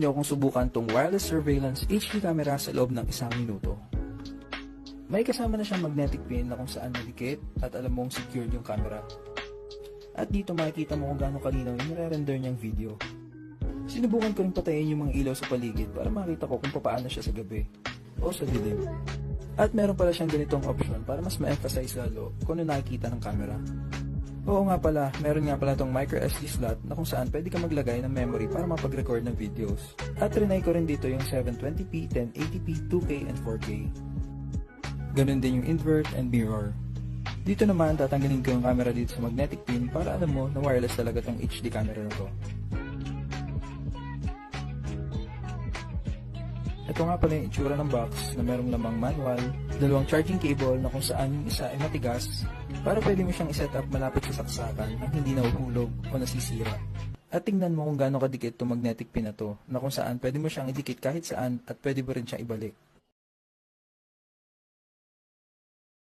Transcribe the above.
niyo akong subukan tong wireless surveillance HD camera sa loob ng 1 minuto. May kasama na siyang magnetic pin na kung saan nadikit at alam mong secured yung camera. At dito makikita mo kung gaano kalinaw yung nire-render niyang video. Sinubukan ko rin patayin yung mga ilaw sa paligid para makita ko kung paano siya sa gabi o sa dilim. At meron pala siyang ganitong option para mas ma-emphasize lalo kung ano nakikita ng camera. Oo nga pala, meron nga pala tong micro SD slot na kung saan pwede ka maglagay ng memory para mapag-record ng videos. At trinay ko rin dito yung 720p, 1080p, 2K, and 4K. Ganun din yung invert and mirror. Dito naman, tatanggalin ko yung camera dito sa magnetic pin para alam mo na wireless talaga tong HD camera na to. Ito nga pala yung itsura ng box na merong lamang manual, 2 charging cable na kung saan yung isa ay matigas para pwede mo siyang iset up malapit sa saksakan nang hindi nahuhulog o nasisira. At tingnan mo kung gaano kadikit itong magnetic pin na to na kung saan pwede mo siyang idikit kahit saan at pwede mo rin siyang ibalik.